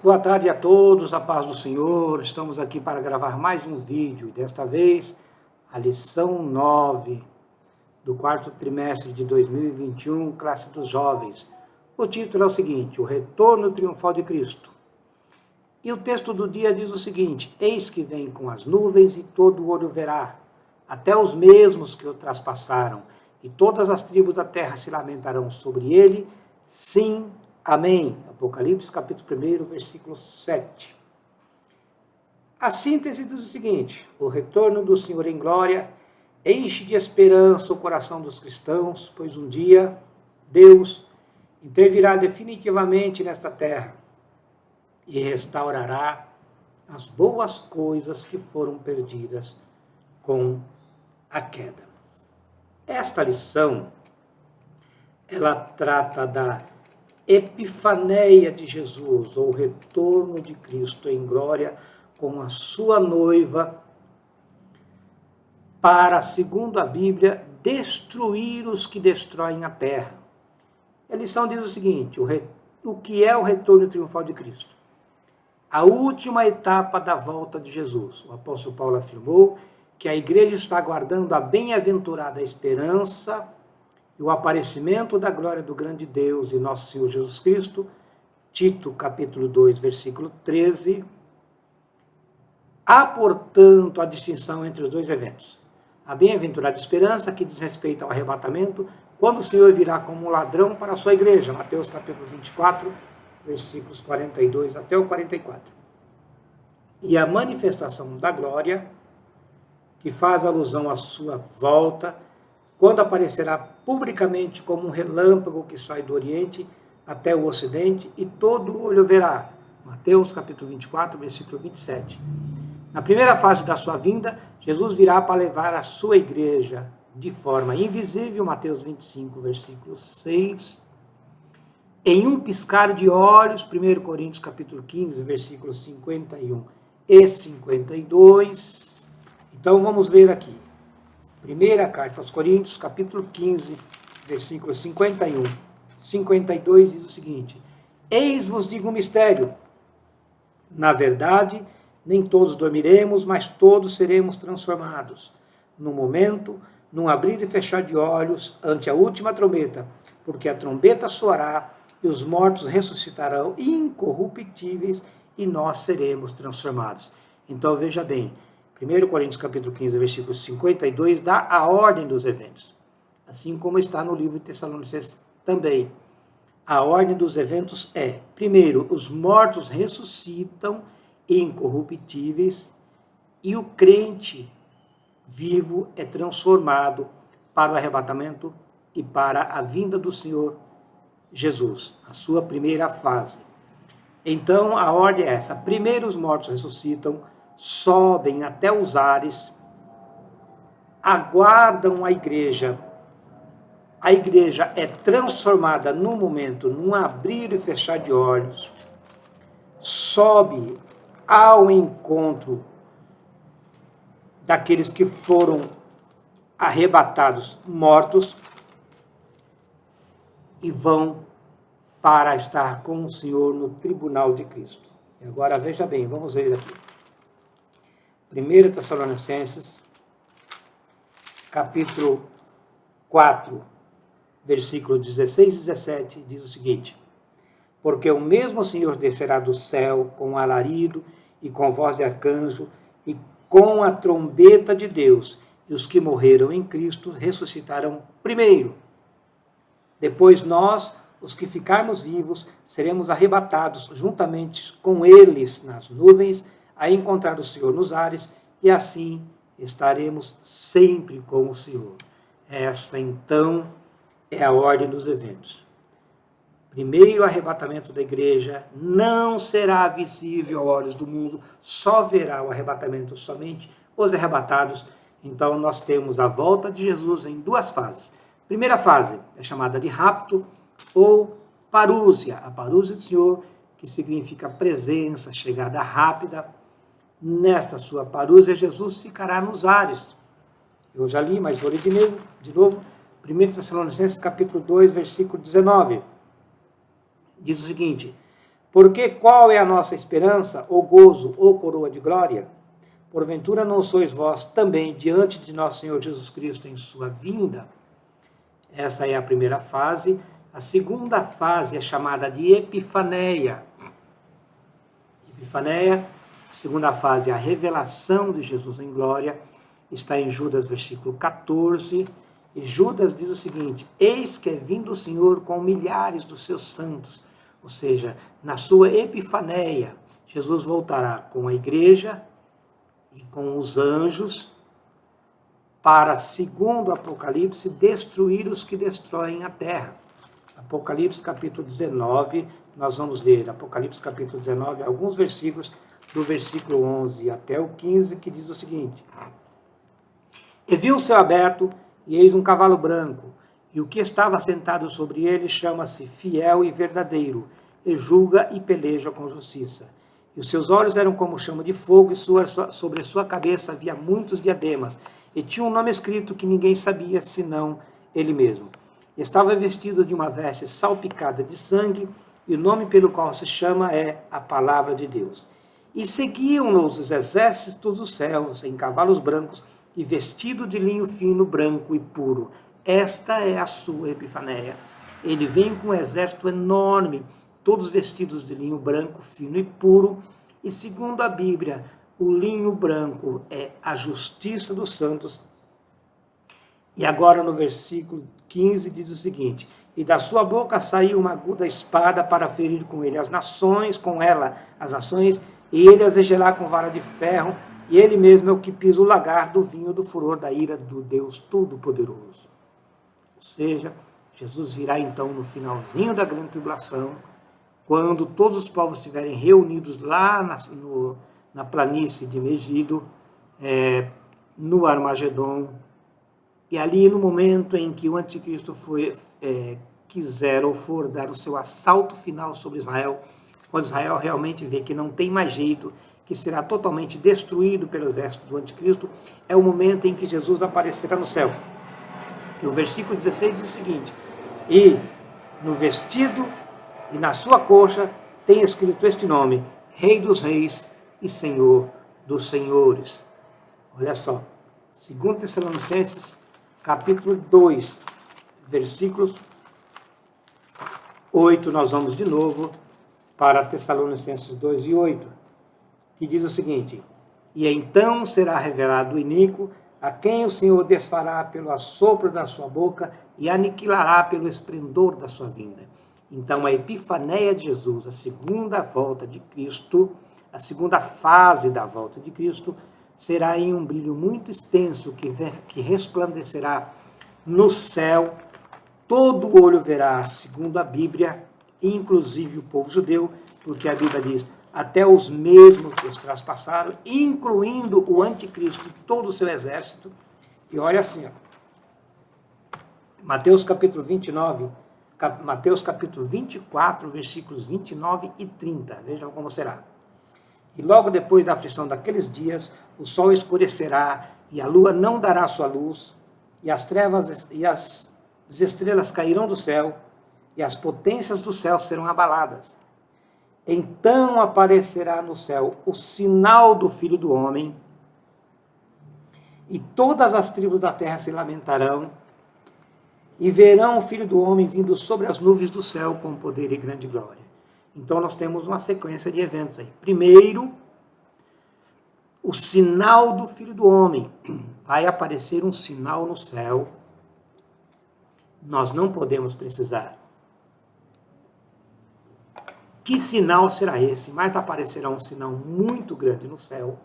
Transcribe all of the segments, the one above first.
Boa tarde a todos, a paz do Senhor. Estamos aqui para gravar mais um vídeo. Desta vez, a lição 9 do quarto trimestre de 2021, classe dos jovens. O título é o seguinte: O retorno triunfal de Cristo. E o texto do dia diz o seguinte: Eis que vem com as nuvens e todo o olho verá, até os mesmos que o traspassaram, e todas as tribos da terra se lamentarão sobre ele. Sim, amém. Apocalipse, capítulo 1, versículo 7. A síntese diz o seguinte: o retorno do Senhor em glória enche de esperança o coração dos cristãos, pois um dia Deus intervirá definitivamente nesta terra e restaurará as boas coisas que foram perdidas com a queda. Esta lição, ela trata da epifaneia de Jesus, ou retorno de Cristo em glória com a sua noiva, para, segundo a Bíblia, destruir os que destroem a terra. A lição diz o seguinte: o que é o retorno triunfal de Cristo? A última etapa da volta de Jesus. O apóstolo Paulo afirmou que a igreja está aguardando a bem-aventurada esperança e o aparecimento da glória do grande Deus e nosso Senhor Jesus Cristo. Tito, capítulo 2, versículo 13. Há, portanto, a distinção entre os dois eventos. A bem-aventurada esperança, que diz respeito ao arrebatamento, quando o Senhor virá como um ladrão para a sua igreja. Mateus, capítulo 24, versículos 42 até o 44. E a manifestação da glória, que faz alusão à sua volta, quando aparecerá publicamente como um relâmpago que sai do Oriente até o Ocidente, e todo olho verá. Mateus, capítulo 24, versículo 27. Na primeira fase da sua vinda, Jesus virá para levar a sua igreja de forma invisível, Mateus 25, versículo 6. Em um piscar de olhos, 1 Coríntios, capítulo 15, versículos 51 e 52. Então, vamos ler aqui. Primeira carta aos Coríntios, capítulo 15, versículos 51, 52, diz o seguinte: Eis vos digo um mistério. Na verdade, nem todos dormiremos, mas todos seremos transformados. No momento, num abrir e fechar de olhos, ante a última trombeta, porque a trombeta soará e os mortos ressuscitarão incorruptíveis e nós seremos transformados. Então, veja bem, 1 Coríntios capítulo 15, versículo 52, dá a ordem dos eventos. Assim como está no livro de Tessalonicenses também. A ordem dos eventos é: primeiro, os mortos ressuscitam incorruptíveis e o crente vivo é transformado para o arrebatamento e para a vinda do Senhor Jesus, a sua primeira fase. Então, a ordem é essa: primeiro os mortos ressuscitam, sobem até os ares, aguardam a igreja é transformada num momento, num abrir e fechar de olhos, sobe ao encontro daqueles que foram arrebatados mortos e vão para estar com o Senhor no tribunal de Cristo. E agora veja bem, vamos ver aqui. 1 Tessalonicenses, capítulo 4, versículos 16 e 17, diz o seguinte: Porque o mesmo Senhor descerá do céu com alarido e com voz de arcanjo e com a trombeta de Deus, e os que morreram em Cristo ressuscitarão primeiro. Depois nós, os que ficarmos vivos, seremos arrebatados juntamente com eles nas nuvens, a encontrar o Senhor nos ares, e assim estaremos sempre com o Senhor. Esta, então, é a ordem dos eventos. Primeiro, o arrebatamento da igreja não será visível aos olhos do mundo, só verá o arrebatamento somente os arrebatados. Então, nós temos a volta de Jesus em duas fases. Primeira fase é chamada de rapto ou parúsia, a parúsia do Senhor, que significa presença, chegada rápida. Nesta sua parúsia, Jesus ficará nos ares. Eu já li, mas vou ler de novo. 1 Tessalonicenses, capítulo 2, versículo 19. Diz o seguinte: Porque qual é a nossa esperança, ou gozo, ou coroa de glória? Porventura não sois vós também diante de nosso Senhor Jesus Cristo em sua vinda? Essa é a primeira fase. A segunda fase é chamada de Epifaneia. Epifaneia, a segunda fase é a revelação de Jesus em glória. Está em Judas, versículo 14. E Judas diz o seguinte: eis que é vindo o Senhor com milhares dos seus santos. Ou seja, na sua epifaneia, Jesus voltará com a igreja e com os anjos para, segundo o Apocalipse, destruir os que destroem a terra. Apocalipse capítulo 19, nós vamos ler Apocalipse capítulo 19, alguns versículos, do versículo 11 até o 15, que diz o seguinte: e vi o céu aberto, e eis um cavalo branco, e o que estava sentado sobre ele chama-se Fiel e Verdadeiro, e julga e peleja com justiça. E os seus olhos eram como chama de fogo, e sobre sua cabeça havia muitos diademas, e tinha um nome escrito que ninguém sabia, senão ele mesmo. Estava vestido de uma veste salpicada de sangue, e o nome pelo qual se chama é a Palavra de Deus. E seguiam-no os exércitos dos céus, em cavalos brancos, e vestido de linho fino, branco e puro. Esta é a sua epifaneia. Ele vem com um exército enorme, todos vestidos de linho branco, fino e puro. E segundo a Bíblia, o linho branco é a justiça dos santos. E agora no versículo 15 diz o seguinte: e da sua boca saiu uma aguda espada para ferir com ele as nações, com ela as nações, e ele as regerá com vara de ferro, e ele mesmo é o que pisa o lagar do vinho do furor da ira do Deus Todo-Poderoso. Ou seja, Jesus virá então no finalzinho da grande tribulação, quando todos os povos estiverem reunidos lá na planície de Megido, no Armagedon, e ali no momento em que o anticristo quiser ou for dar o seu assalto final sobre Israel, quando Israel realmente vê que não tem mais jeito, que será totalmente destruído pelo exército do anticristo, é o momento em que Jesus aparecerá no céu. E o versículo 16 diz o seguinte: e no vestido e na sua coxa tem escrito este nome: Rei dos Reis e Senhor dos Senhores. Olha só, 2 Tessalonicenses, capítulo 2, versículos 8, nós vamos de novo para Tessalonicenses 2 e 8, que diz o seguinte: e então será revelado o iníquo, a quem o Senhor desfará pelo assopro da sua boca e aniquilará pelo esplendor da sua vinda. Então a epifaneia de Jesus, a segunda volta de Cristo, a segunda fase da volta de Cristo, será em um brilho muito extenso que resplandecerá no céu. Todo olho verá, segundo a Bíblia, inclusive o povo judeu, porque a Bíblia diz: até os mesmos que os traspassaram, incluindo o anticristo e todo o seu exército. E olha assim, ó, Mateus capítulo 24, versículos 29 e 30. Vejam como será. E logo depois da aflição daqueles dias, o sol escurecerá, e a lua não dará sua luz, e as trevas e as estrelas cairão do céu, e as potências do céu serão abaladas. Então aparecerá no céu o sinal do Filho do Homem, e todas as tribos da terra se lamentarão, e verão o Filho do Homem vindo sobre as nuvens do céu com poder e grande glória. Então nós temos uma sequência de eventos aí. Primeiro, o sinal do Filho do Homem. Vai aparecer um sinal no céu. Nós não podemos precisar. Que sinal será esse? Mas aparecerá um sinal muito grande no céu.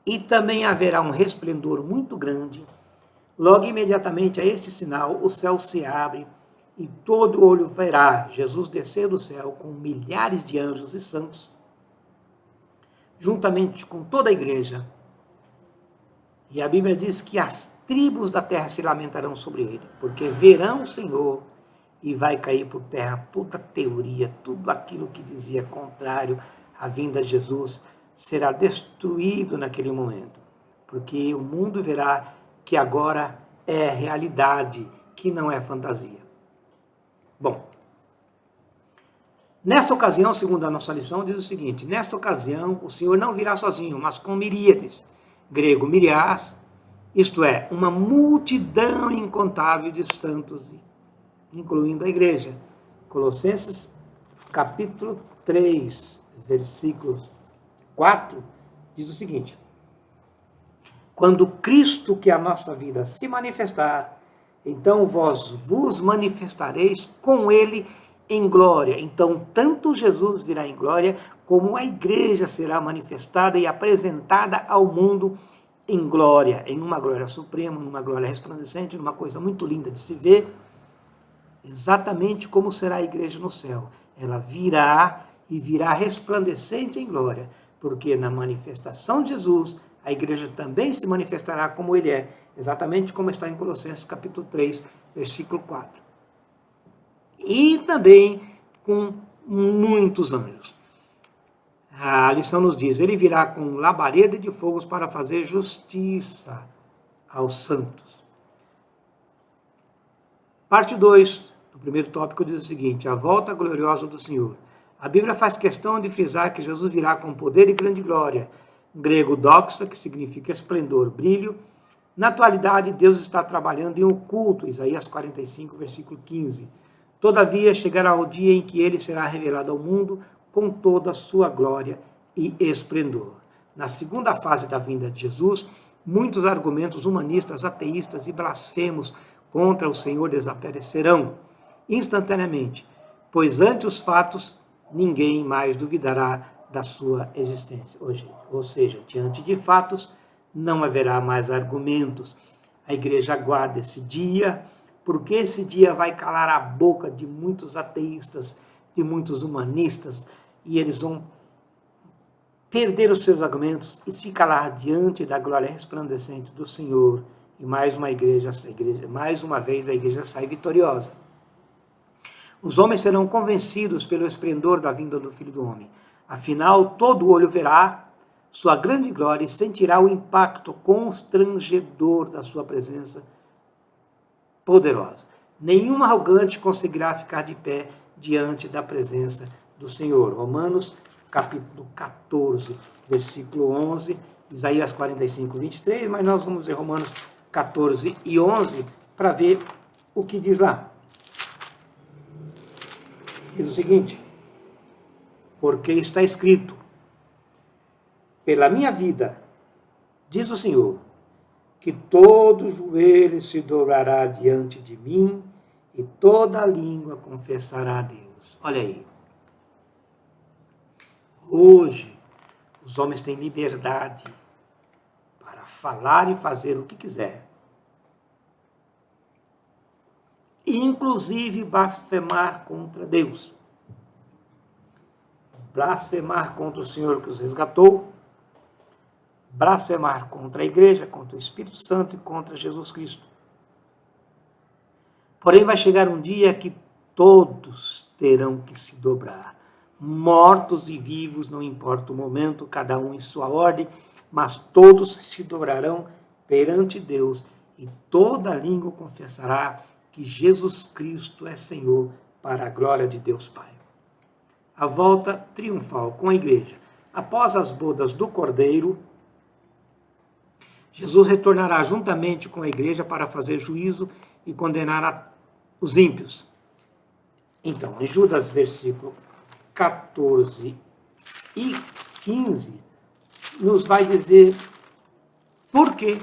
E também haverá um resplendor muito grande. Logo imediatamente a este sinal, o céu se abre e todo olho verá Jesus descer do céu com milhares de anjos e santos, juntamente com toda a igreja. E a Bíblia diz que as tribos da terra se lamentarão sobre ele, porque verão o Senhor e vai cair por terra toda teoria, tudo aquilo que dizia contrário à vinda de Jesus será destruído naquele momento, porque o mundo verá que agora é realidade, que não é fantasia. Bom, Nesta ocasião, segundo a nossa lição, diz o seguinte: nesta ocasião o Senhor não virá sozinho, mas com miríades, grego miriás, isto é, uma multidão incontável de santos, incluindo a igreja. Colossenses capítulo 3, versículo 4, diz o seguinte: quando Cristo, que é a nossa vida, se manifestar, então vós vos manifestareis com ele em glória. Então, tanto Jesus virá em glória, como a igreja será manifestada e apresentada ao mundo em glória, em uma glória suprema, numa glória resplandecente, numa coisa muito linda de se ver, exatamente como será a igreja no céu. Ela virá e virá resplandecente em glória, porque na manifestação de Jesus, a igreja também se manifestará como ele é, exatamente como está em Colossenses capítulo 3, versículo 4. E também com muitos anjos. A lição nos diz: ele virá com labareda de fogos para fazer justiça aos santos. Parte 2 do primeiro tópico diz o seguinte: a volta gloriosa do Senhor. A Bíblia faz questão de frisar que Jesus virá com poder e grande glória. Grego doxa, que significa esplendor, brilho. Na atualidade, Deus está trabalhando em oculto, Isaías 45, versículo 15. Todavia, chegará o dia em que ele será revelado ao mundo com toda a sua glória e esplendor. Na segunda fase da vinda de Jesus, muitos argumentos humanistas, ateístas e blasfemos contra o Senhor desaparecerão instantaneamente, pois ante os fatos ninguém mais duvidará da sua existência. Ou seja, diante de fatos não haverá mais argumentos. A igreja aguarda esse dia, porque esse dia vai calar a boca de muitos ateístas, de muitos humanistas, e eles vão perder os seus argumentos e se calar diante da glória resplandecente do Senhor. E mais uma vez a igreja sai vitoriosa. Os homens serão convencidos pelo esplendor da vinda do Filho do Homem. Afinal, todo olho verá sua grande glória e sentirá o impacto constrangedor da sua presença poderosa. Nenhum arrogante conseguirá ficar de pé diante da presença do Senhor. Romanos, capítulo 14, versículo 11, Isaías 45, 23, mas nós vamos ver Romanos 14 e 11 para ver o que diz lá. Diz o seguinte: porque está escrito: pela minha vida, diz o Senhor, que todo joelho se dobrará diante de mim e toda língua confessará a Deus. Olha aí. Hoje, os homens têm liberdade para falar e fazer o que quiser. Inclusive blasfemar contra Deus. Blasfemar contra o Senhor que os resgatou. Blasfemar contra a igreja, contra o Espírito Santo e contra Jesus Cristo. Porém, vai chegar um dia que todos terão que se dobrar. Mortos e vivos, não importa o momento, cada um em sua ordem, mas todos se dobrarão perante Deus e toda língua confessará que Jesus Cristo é Senhor, para a glória de Deus Pai. A volta triunfal com a igreja. Após as bodas do Cordeiro, Jesus retornará juntamente com a igreja para fazer juízo e condenar os ímpios. Então, em Judas, versículo 14 e 15, nos vai dizer por quê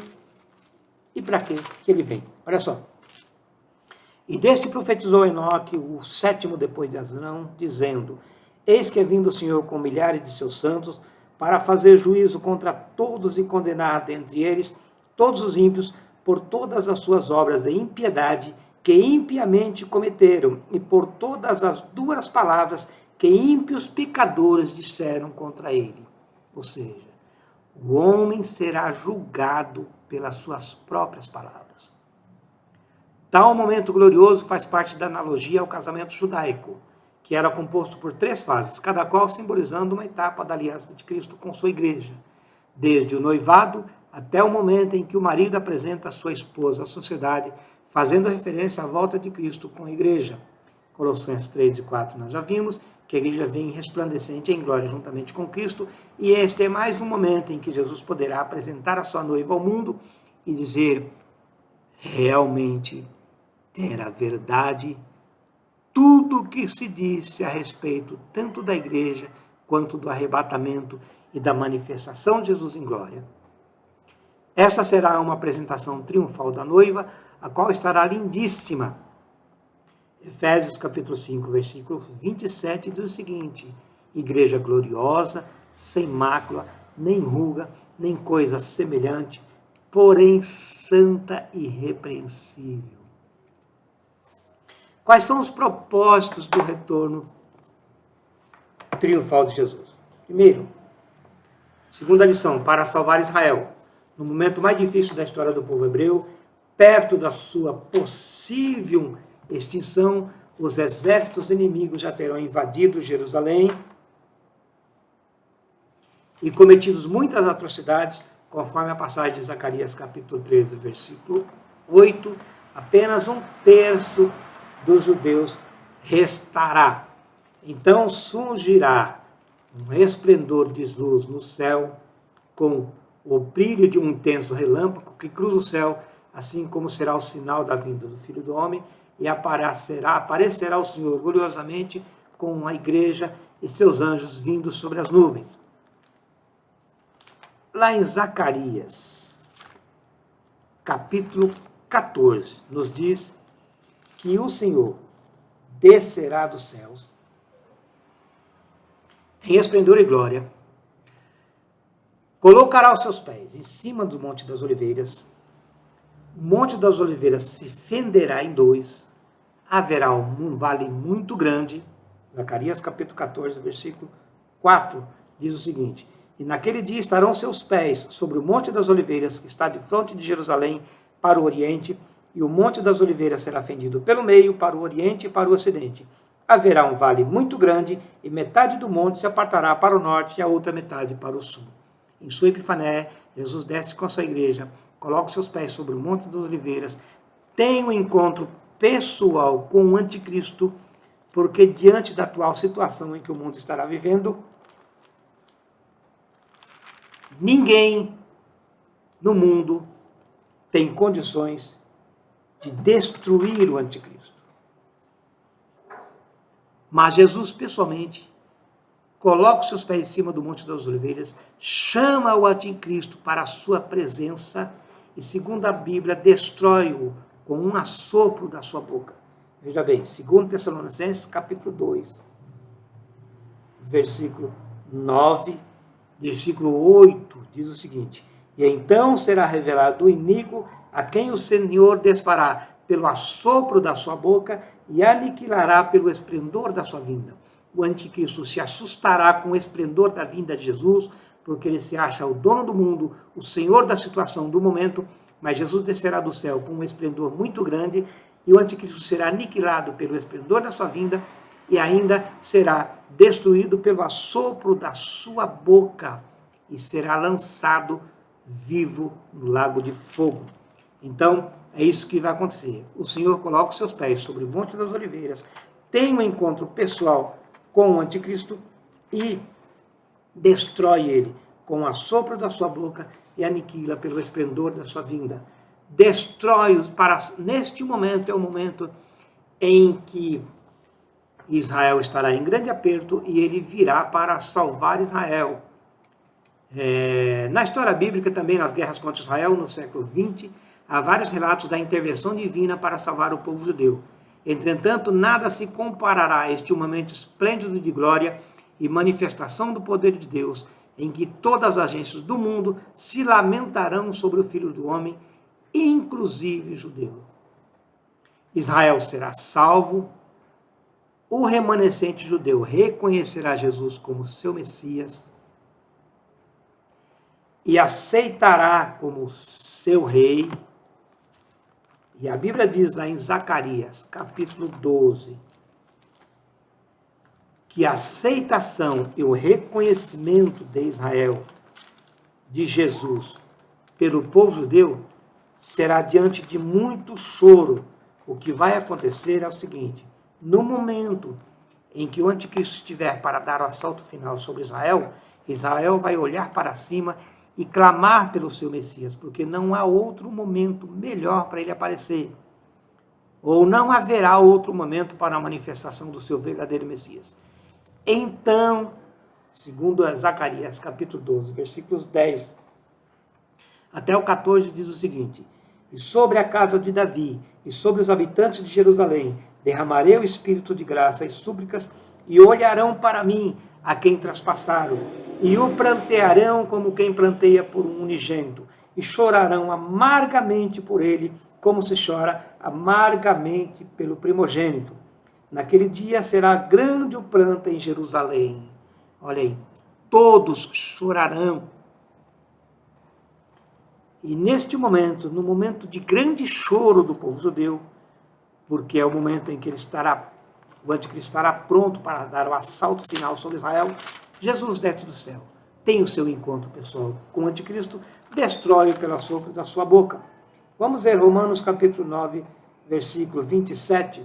e para que ele vem. Olha só. E deste profetizou Enoque, o sétimo depois de Azrão, dizendo: eis que é vindo o Senhor com milhares de seus santos, para fazer juízo contra todos e condenar dentre eles todos os ímpios por todas as suas obras de impiedade que impiamente cometeram e por todas as duras palavras que ímpios pecadores disseram contra ele. Ou seja, o homem será julgado pelas suas próprias palavras. Tal momento glorioso faz parte da analogia ao casamento judaico, que era composto por 3 fases, cada qual simbolizando uma etapa da aliança de Cristo com sua igreja, desde o noivado até o momento em que o marido apresenta a sua esposa à sociedade, fazendo referência à volta de Cristo com a igreja. Colossenses 3 e 4 nós já vimos, que a igreja vem resplandecente em glória juntamente com Cristo, e este é mais um momento em que Jesus poderá apresentar a sua noiva ao mundo e dizer, realmente era verdade tudo o que se disse a respeito tanto da igreja quanto do arrebatamento e da manifestação de Jesus em glória. Esta será uma apresentação triunfal da noiva, a qual estará lindíssima. Efésios capítulo 5, versículo 27 diz o seguinte, igreja gloriosa, sem mácula, nem ruga, nem coisa semelhante, porém santa e irrepreensível. Quais são os propósitos do retorno triunfal de Jesus? Primeiro, segunda lição, para salvar Israel. No momento mais difícil da história do povo hebreu, perto da sua possível extinção, os exércitos inimigos já terão invadido Jerusalém e cometido muitas atrocidades, conforme a passagem de Zacarias capítulo 13, versículo 8, apenas 1/3 dos judeus restará. Então surgirá um resplendor de luz no céu, com o brilho de um intenso relâmpago que cruza o céu, assim como será o sinal da vinda do Filho do Homem, e aparecerá o Senhor gloriosamente com a igreja e seus anjos vindo sobre as nuvens. Lá em Zacarias, capítulo 14, nos diz que o Senhor descerá dos céus em esplendor e glória, colocará os seus pés em cima do Monte das Oliveiras, o Monte das Oliveiras se fenderá em dois, haverá um vale muito grande. Zacarias capítulo 14, versículo 4, diz o seguinte, e naquele dia estarão seus pés sobre o Monte das Oliveiras, que está de fronte de Jerusalém para o oriente, e o Monte das Oliveiras será fendido pelo meio, para o oriente e para o ocidente. Haverá um vale muito grande, e metade do monte se apartará para o norte e a outra metade para o sul. Em sua Epifané, Jesus desce com a sua igreja, coloca os seus pés sobre o Monte das Oliveiras, tem um encontro pessoal com o anticristo, porque diante da atual situação em que o mundo estará vivendo, ninguém no mundo tem condições de destruir o anticristo. Mas Jesus, pessoalmente, coloca os seus pés em cima do Monte das Oliveiras, chama o anticristo para a sua presença e, segundo a Bíblia, destrói-o com um assopro da sua boca. Veja bem, 2 Tessalonicenses, capítulo 2, versículo 9, versículo 8, diz o seguinte, e então será revelado o iníquo, a quem o Senhor desfará pelo assopro da sua boca e aniquilará pelo esplendor da sua vinda. O anticristo se assustará com o esplendor da vinda de Jesus, porque ele se acha o dono do mundo, o senhor da situação do momento, mas Jesus descerá do céu com um esplendor muito grande e o anticristo será aniquilado pelo esplendor da sua vinda e ainda será destruído pelo assopro da sua boca e será lançado vivo no lago de fogo. Então, é isso que vai acontecer. O Senhor coloca os seus pés sobre o Monte das Oliveiras, tem um encontro pessoal com o anticristo e destrói ele com o assopro da sua boca e aniquila pelo esplendor da sua vinda. Destrói-os para... Neste momento é o momento em que Israel estará em grande aperto e ele virá para salvar Israel. Na história bíblica, também nas guerras contra Israel, no século XX, há vários relatos da intervenção divina para salvar o povo judeu. Entretanto, nada se comparará a este momento esplêndido de glória e manifestação do poder de Deus, em que todas as agências do mundo se lamentarão sobre o Filho do Homem, inclusive judeu. Israel será salvo, o remanescente judeu reconhecerá Jesus como seu Messias e aceitará como seu rei. E a Bíblia diz lá em Zacarias, capítulo 12, que a aceitação e o reconhecimento de Israel, de Jesus, pelo povo judeu, será diante de muito choro. O que vai acontecer é o seguinte, no momento em que o anticristo estiver para dar o assalto final sobre Israel, Israel vai olhar para cima e clamar pelo seu Messias, porque não há outro momento melhor para ele aparecer. Ou não haverá outro momento para a manifestação do seu verdadeiro Messias. Então, segundo Zacarias, capítulo 12, versículos 10 até o 14, diz o seguinte: e sobre a casa de Davi, e sobre os habitantes de Jerusalém, derramarei o espírito de graça e súplicas, e olharão para mim a quem traspassaram, e o plantearão como quem planteia por um unigênito, e chorarão amargamente por ele, como se chora amargamente pelo primogênito. Naquele dia será grande o pranto em Jerusalém. Olha aí, todos chorarão. E neste momento, no momento de grande choro do povo judeu, porque é o momento em que o anticristo estará pronto para dar o assalto final sobre Israel, Jesus desce do céu, tem o seu encontro pessoal com o anticristo, destrói pelo sopro da sua boca. Vamos ver Romanos capítulo 9, versículo 27,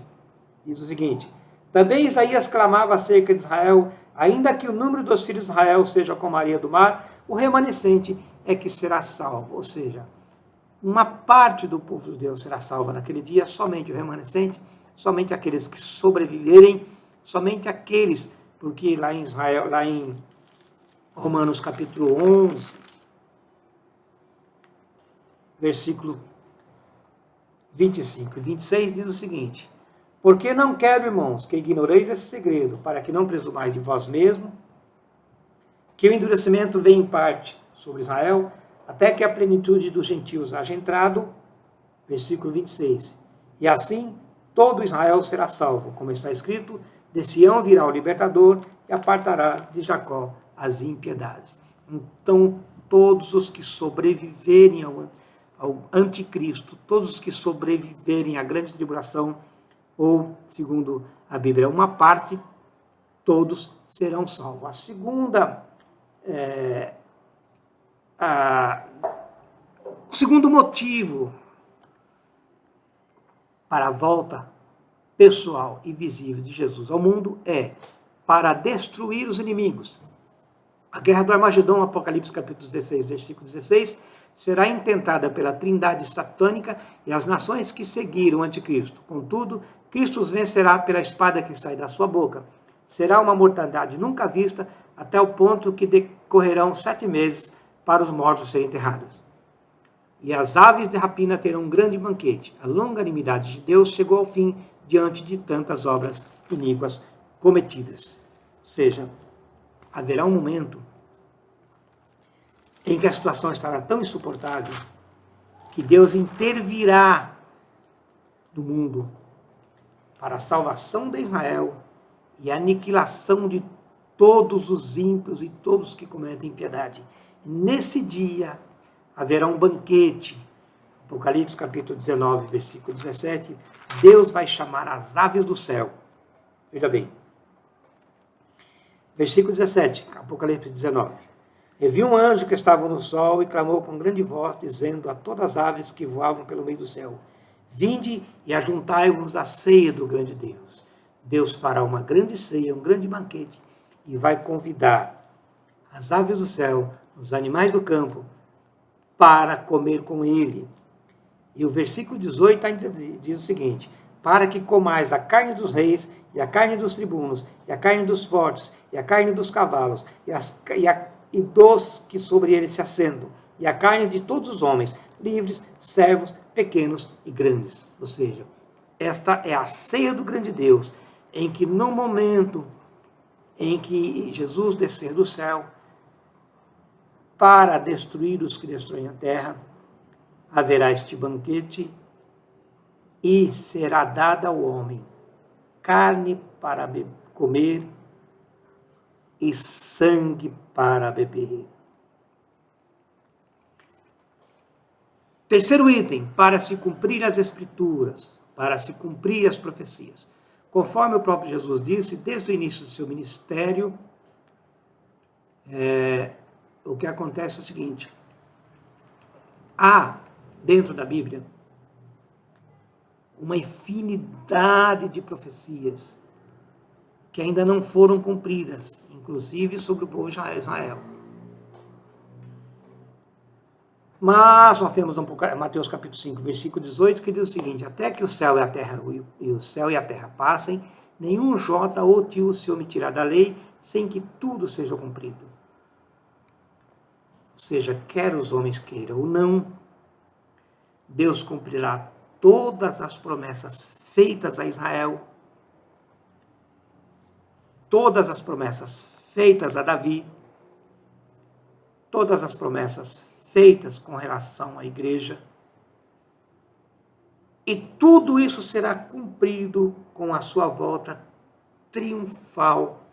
diz o seguinte: também Isaías clamava acerca de Israel, ainda que o número dos filhos de Israel seja como a areia do mar, o remanescente é que será salvo. Ou seja, uma parte do povo judeu será salva naquele dia, somente o remanescente, somente aqueles que sobreviverem, somente aqueles, porque lá em Israel, lá em Romanos capítulo 11, versículo 25 e 26, diz o seguinte: porque não quero, irmãos, que ignoreis esse segredo, para que não presumais de vós mesmo, que o endurecimento vem em parte sobre Israel, até que a plenitude dos gentios haja entrado, versículo 26. E assim, todo Israel será salvo, como está escrito: de Sião virá o libertador e apartará de Jacó as impiedades. Então, todos os que sobreviverem ao anticristo, todos os que sobreviverem à grande tribulação, ou, segundo a Bíblia, uma parte, todos serão salvos. A segunda, o segundo motivo para a volta pessoal e visível de Jesus ao mundo é para destruir os inimigos. A guerra do Armagedon, Apocalipse capítulo 16, versículo 16, será intentada pela trindade satânica e as nações que seguiram o anticristo. Contudo, Cristo os vencerá pela espada que sai da sua boca. Será uma mortandade nunca vista, até o ponto que decorrerão 7 meses para os mortos serem enterrados. E as aves de rapina terão um grande banquete. A longanimidade de Deus chegou ao fim diante de tantas obras iníquas cometidas. Ou seja, haverá um momento em que a situação estará tão insuportável que Deus intervirá no mundo para a salvação de Israel e a aniquilação de todos os ímpios e todos que cometem impiedade. Nesse dia haverá um banquete. Apocalipse capítulo 19, versículo 17. Deus vai chamar as aves do céu. Veja bem. Versículo 17, Apocalipse 19. E vi um anjo que estava no sol e clamou com grande voz, dizendo a todas as aves que voavam pelo meio do céu: vinde e ajuntai-vos à ceia do grande Deus. Deus fará uma grande ceia, um grande banquete, e vai convidar as aves do céu, os animais do campo, para comer com ele. E o versículo 18 ainda diz o seguinte: para que comais a carne dos reis, e a carne dos tribunos, e a carne dos fortes, e a carne dos cavalos, e dos que sobre eles se assentam, e a carne de todos os homens, livres, servos, pequenos e grandes. Ou seja, esta é a ceia do grande Deus, em que no momento em que Jesus descer do céu para destruir os que destroem a terra, haverá este banquete e será dada ao homem carne para comer e sangue para beber. Terceiro item, para se cumprir as escrituras, para se cumprir as profecias. Conforme o próprio Jesus disse, desde o início do seu ministério, o que acontece é o seguinte: há, dentro da Bíblia, uma infinidade de profecias que ainda não foram cumpridas, inclusive sobre o povo de Israel. Mas nós temos Mateus capítulo 5, versículo 18, que diz o seguinte: até que o céu e a terra passem, nenhum jota ou tio se omitirá da lei, sem que tudo seja cumprido. Ou seja, quer os homens queiram ou não, Deus cumprirá todas as promessas feitas a Israel, todas as promessas feitas a Davi, todas as promessas feitas com relação à igreja, e tudo isso será cumprido com a sua volta triunfal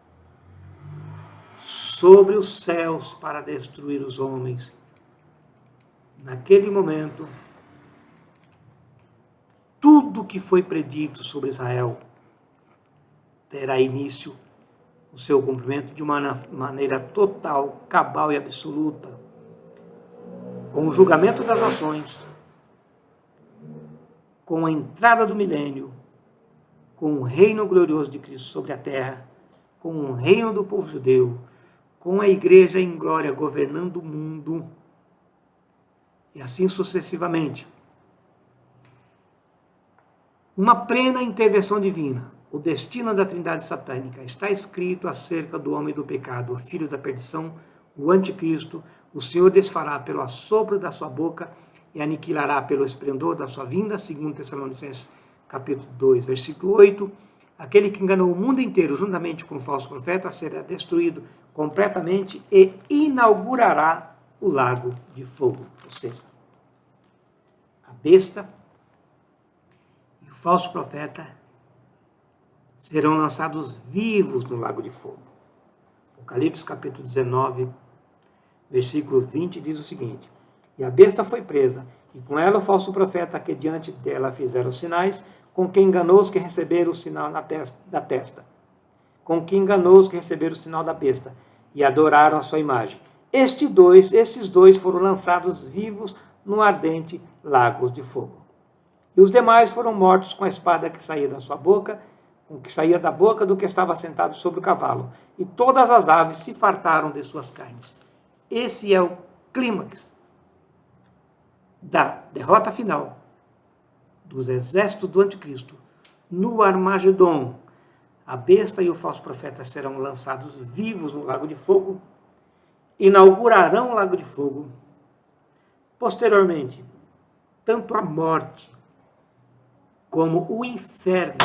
sobre os céus para destruir os homens. Naquele momento, tudo que foi predito sobre Israel terá início, o seu cumprimento de uma maneira total, cabal e absoluta, com o julgamento das nações, com a entrada do milênio, com o reino glorioso de Cristo sobre a terra, com o reino do povo judeu, com a igreja em glória governando o mundo, e assim sucessivamente. Uma plena intervenção divina, o destino da trindade satânica, está escrito acerca do homem do pecado, o filho da perdição, o anticristo. O Senhor desfará pelo assopro da sua boca e aniquilará pelo esplendor da sua vinda, segundo Tessalonicenses capítulo 2, versículo 8. Aquele que enganou o mundo inteiro juntamente com o falso profeta será destruído completamente e inaugurará o lago de fogo. Ou seja, a besta e o falso profeta serão lançados vivos no lago de fogo. Apocalipse capítulo 19, versículo 20 diz o seguinte: e a besta foi presa, e com ela o falso profeta que diante dela fizeram sinais, com que enganou os que receberam o sinal da testa, com que enganou os que receberam o sinal da besta, e adoraram a sua imagem. Estes dois foram lançados vivos no ardente lago de fogo. E os demais foram mortos com a espada que saía da sua boca, com que saía da boca do que estava sentado sobre o cavalo, e todas as aves se fartaram de suas carnes. Esse é o clímax da derrota final dos exércitos do anticristo no Armagedon. A besta e o falso profeta serão lançados vivos no lago de fogo, inaugurarão o lago de fogo. Posteriormente, tanto a morte como o inferno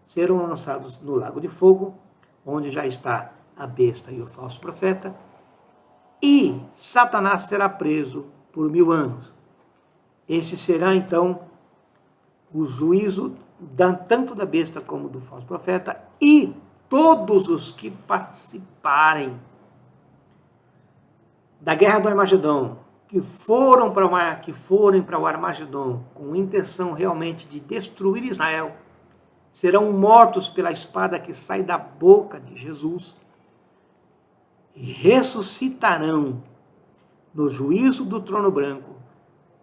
serão lançados no lago de fogo, onde já está a besta e o falso profeta, e Satanás será preso por 1000 anos. Este será, então, o juízo tanto da besta como do falso profeta, e todos os que participarem da guerra do Armagedon, que forem para o Armagedon com intenção realmente de destruir Israel, serão mortos pela espada que sai da boca de Jesus e ressuscitarão no juízo do trono branco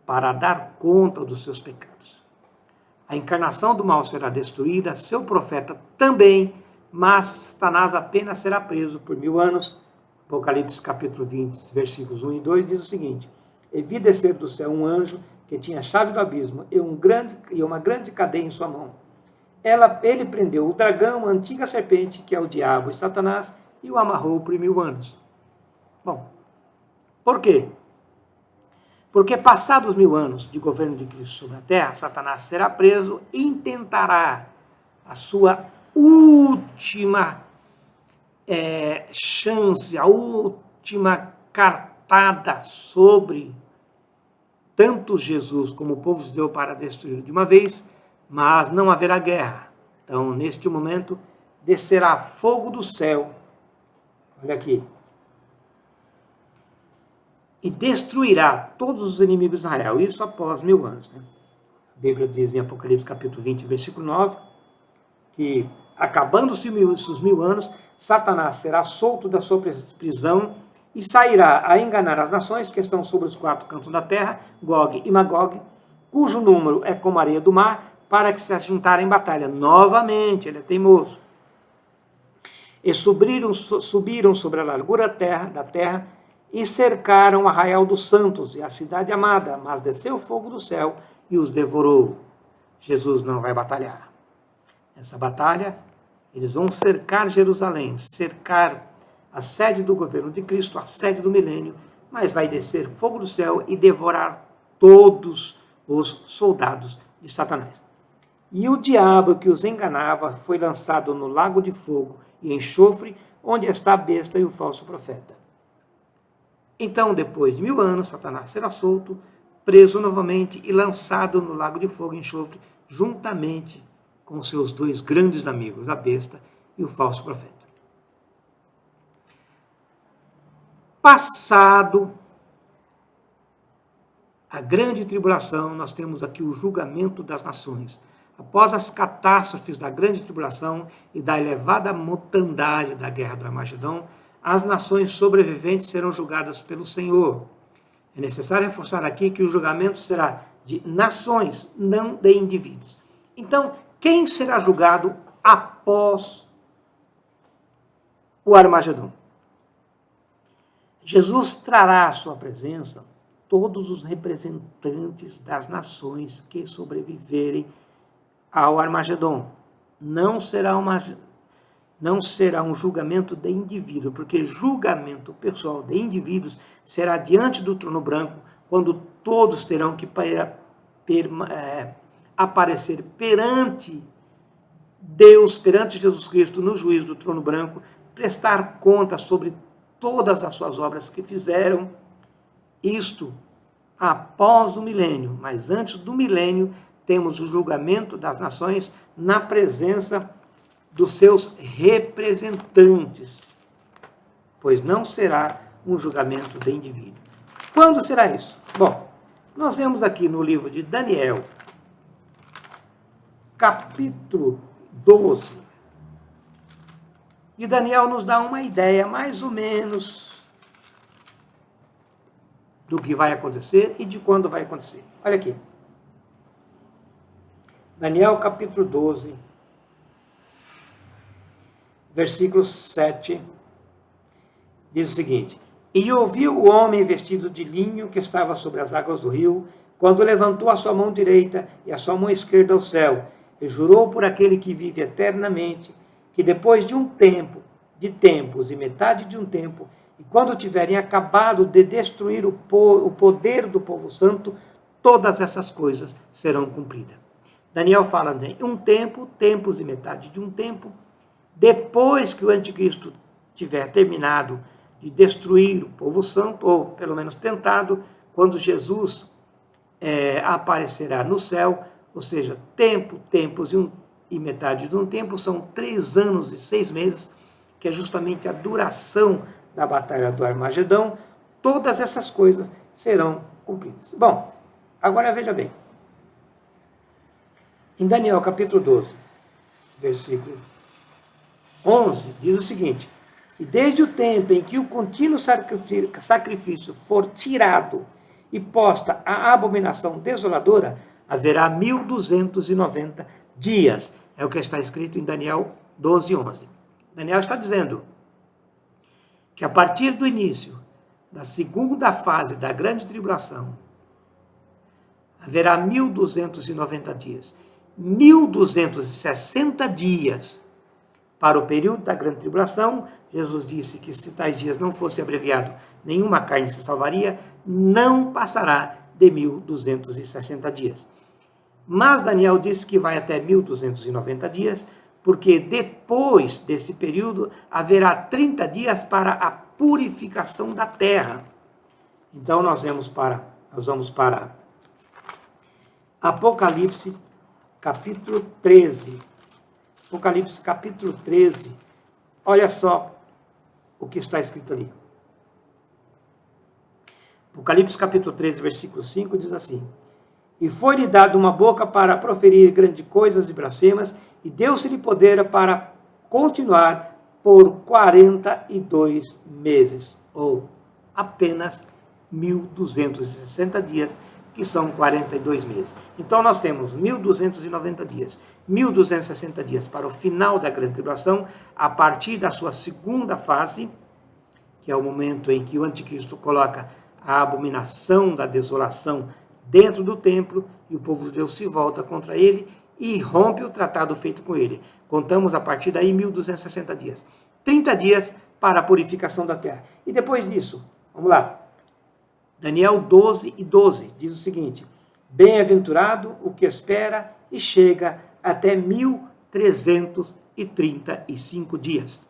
para dar conta dos seus pecados. A encarnação do mal será destruída, seu profeta também, mas Satanás apenas será preso por 1000 anos. Apocalipse capítulo 20, versículos 1 e 2 diz o seguinte: e vi descer do céu um anjo que tinha a chave do abismo e uma grande cadeia em sua mão. Ele prendeu o dragão, a antiga serpente, que é o diabo e Satanás, e o amarrou por 1000 anos. Bom, por quê? Porque passados 1000 anos de governo de Cristo sobre a terra, Satanás será preso e intentará a sua última chance, a última cartada sobre tanto Jesus como o povo judeu para destruir de uma vez, mas não haverá guerra. Então, neste momento, descerá fogo do céu, olha aqui, e destruirá todos os inimigos de Israel, isso após 1000 anos. Né? A Bíblia diz em Apocalipse capítulo 20, versículo 9, que acabando-se os 1000 anos, Satanás será solto da sua prisão e sairá a enganar as nações que estão sobre os 4 cantos da terra, Gog e Magog, cujo número é como a areia do mar, para que se ajuntarem em batalha. Novamente, ele é teimoso. E subiram sobre a largura da terra e cercaram o arraial dos santos e a cidade amada, mas desceu o fogo do céu e os devorou. Jesus não vai batalhar. Essa batalha, eles vão cercar Jerusalém, cercar a sede do governo de Cristo, a sede do milênio, mas vai descer fogo do céu e devorar todos os soldados de Satanás. E o diabo que os enganava foi lançado no lago de fogo e enxofre, onde está a besta e o falso profeta. Então, depois de 1000 anos, Satanás será solto, preso novamente e lançado no lago de fogo e enxofre, juntamente com seus 2 grandes amigos, a besta e o falso profeta. Passado a grande tribulação, nós temos aqui o julgamento das nações. Após as catástrofes da grande tribulação e da elevada mortandade da guerra do Armagedon, as nações sobreviventes serão julgadas pelo Senhor. É necessário reforçar aqui que o julgamento será de nações, não de indivíduos. Então, quem será julgado após o Armagedon? Jesus trará à sua presença todos os representantes das nações que sobreviverem ao Armagedon. Não será um julgamento de indivíduo, porque julgamento pessoal de indivíduos será diante do trono branco, quando todos terão que aparecer perante Deus, perante Jesus Cristo, no juízo do trono branco, prestar conta sobre todas as suas obras que fizeram, isto após o milênio, mas antes do milênio, temos o julgamento das nações na presença dos seus representantes, pois não será um julgamento de indivíduo. Quando será isso? Bom, nós vemos aqui no livro de Daniel, capítulo 12, e Daniel nos dá uma ideia mais ou menos do que vai acontecer e de quando vai acontecer. Olha aqui. Daniel capítulo 12, versículo 7, diz o seguinte: E ouviu o homem vestido de linho que estava sobre as águas do rio, quando levantou a sua mão direita e a sua mão esquerda ao céu, e jurou por aquele que vive eternamente, que depois de um tempo, de tempos e metade de um tempo, e quando tiverem acabado de destruir o poder do povo santo, todas essas coisas serão cumpridas. Daniel fala de um tempo, tempos e metade de um tempo, depois que o anticristo tiver terminado de destruir o povo santo, ou pelo menos tentado, quando Jesus aparecerá no céu, ou seja, tempo, tempos e metade de um tempo, são 3 anos e 6 meses, que é justamente a duração da batalha do Armagedão. Todas essas coisas serão cumpridas. Bom, agora veja bem. Em Daniel capítulo 12, versículo 11, diz o seguinte: E desde o tempo em que o contínuo sacrifício for tirado e posta a abominação desoladora, haverá 1290 dias. É o que está escrito em Daniel 12, 11. Daniel está dizendo que a partir do início da segunda fase da grande tribulação, haverá 1290 dias. 1260 dias para o período da grande tribulação. Jesus disse que se tais dias não fosse abreviado, nenhuma carne se salvaria, não passará de 1260 dias. Mas Daniel disse que vai até 1290 dias, porque depois deste período haverá 30 dias para a purificação da terra. Então nós vamos para Apocalipse capítulo 13. Apocalipse capítulo 13. Olha só o que está escrito ali. Apocalipse capítulo 13, versículo 5 diz assim: E foi-lhe dado uma boca para proferir grandes coisas e blasfemas, e deu-se-lhe poder para continuar por 42 meses, ou apenas 1260 dias, que são 42 meses. Então nós temos 1.290 dias, 1.260 dias para o final da grande tribulação, a partir da sua segunda fase, que é o momento em que o anticristo coloca a abominação da desolação dentro do templo, e o povo judeu se volta contra ele e rompe o tratado feito com ele. Contamos a partir daí 1.260 dias. 30 dias para a purificação da terra. E depois disso, vamos lá. Daniel 12:12 diz o seguinte: bem-aventurado o que espera e chega até 1.335 dias.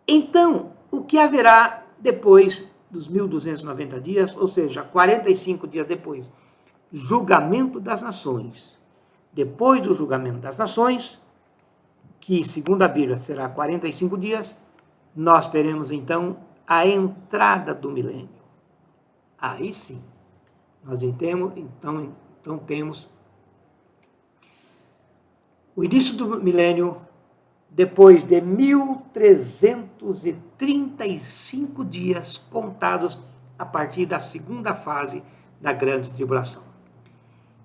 Então, o que haverá depois dos 1.290 dias, ou seja, 45 dias depois? Julgamento das nações. Depois do julgamento das nações, que segundo a Bíblia será 45 dias, nós teremos então a entrada do milênio. Aí sim, nós então temos o início do milênio depois de 1.335 dias contados a partir da segunda fase da grande tribulação.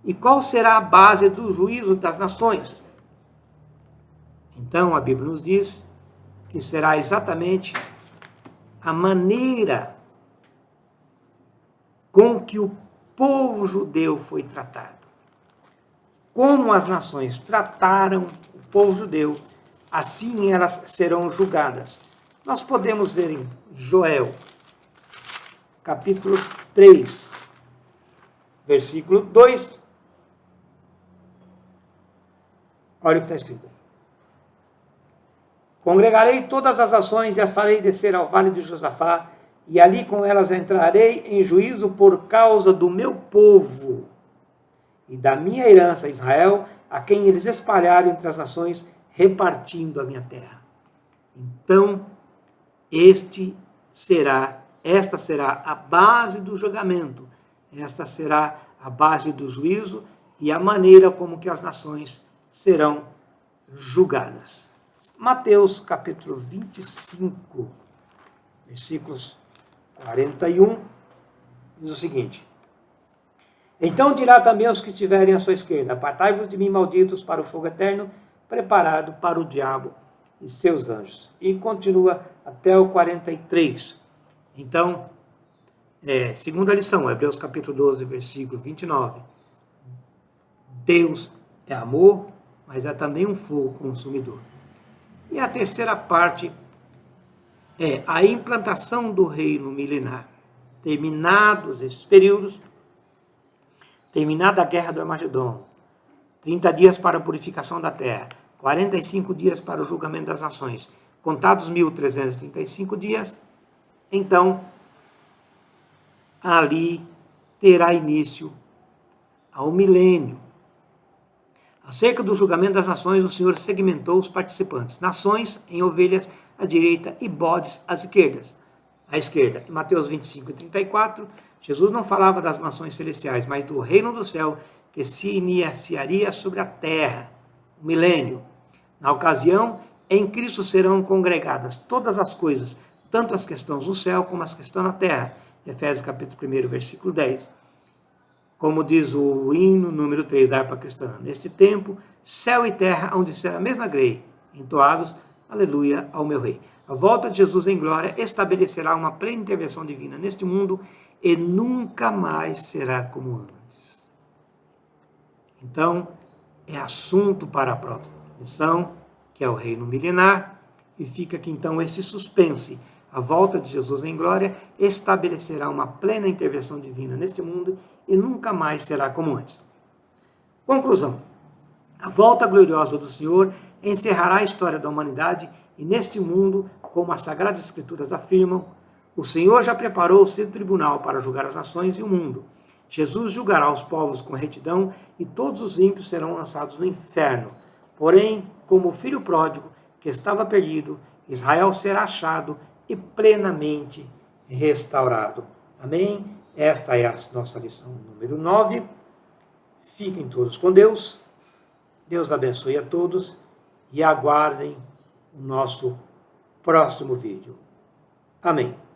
E qual será a base do juízo das nações? Então a Bíblia nos diz que será exatamente a maneira com que o povo judeu foi tratado. Como as nações trataram o povo judeu, assim elas serão julgadas. Nós podemos ver em Joel, capítulo 3, versículo 2. Olha o que está escrito. Congregarei todas as ações e as farei descer ao vale de Josafá, e ali com elas entrarei em juízo por causa do meu povo e da minha herança Israel, a quem eles espalharam entre as nações, repartindo a minha terra. Então, esta será a base do julgamento, esta será a base do juízo e a maneira como que as nações serão julgadas. Mateus capítulo 25, versículos 41, diz o seguinte: então dirá também aos que estiverem à sua esquerda: apartai-vos de mim, malditos, para o fogo eterno, preparado para o diabo e seus anjos. E continua até o 43. Então, segunda lição, Hebreus capítulo 12, versículo 29. Deus é amor, mas é também um fogo consumidor. E a terceira parte é a implantação do reino milenar. Terminados esses períodos, terminada a guerra do Armagedon, 30 dias para a purificação da terra, 45 dias para o julgamento das nações, contados 1.335 dias, então ali terá início ao milênio. Acerca do julgamento das nações, o Senhor segmentou os participantes. Nações em ovelhas à direita e bodes à esquerda. Em Mateus 25 e 34, Jesus não falava das mansões celestiais, mas do reino do céu que se iniciaria sobre a terra, o milênio. Na ocasião, em Cristo serão congregadas todas as coisas, tanto as que estão no céu como as que estão na terra. Efésios capítulo 1, versículo 10. Como diz o hino número 3 da harpa cristã, neste tempo, céu e terra hão de ser a mesma grei, entoados, aleluia ao meu rei. A volta de Jesus em glória estabelecerá uma plena intervenção divina neste mundo e nunca mais será como antes. Então, é assunto para a própria missão, que é o reino milenar, e fica aqui então esse suspense. A volta de Jesus em glória estabelecerá uma plena intervenção divina neste mundo e nunca mais será como antes. Conclusão. A volta gloriosa do Senhor encerrará a história da humanidade e neste mundo, como as Sagradas Escrituras afirmam, o Senhor já preparou o seu tribunal para julgar as nações e o mundo. Jesus julgará os povos com retidão e todos os ímpios serão lançados no inferno. Porém, como o filho pródigo que estava perdido, Israel será achado e plenamente restaurado. Amém? Esta é a nossa lição número 9. Fiquem todos com Deus. Deus abençoe a todos e aguardem o nosso próximo vídeo. Amém.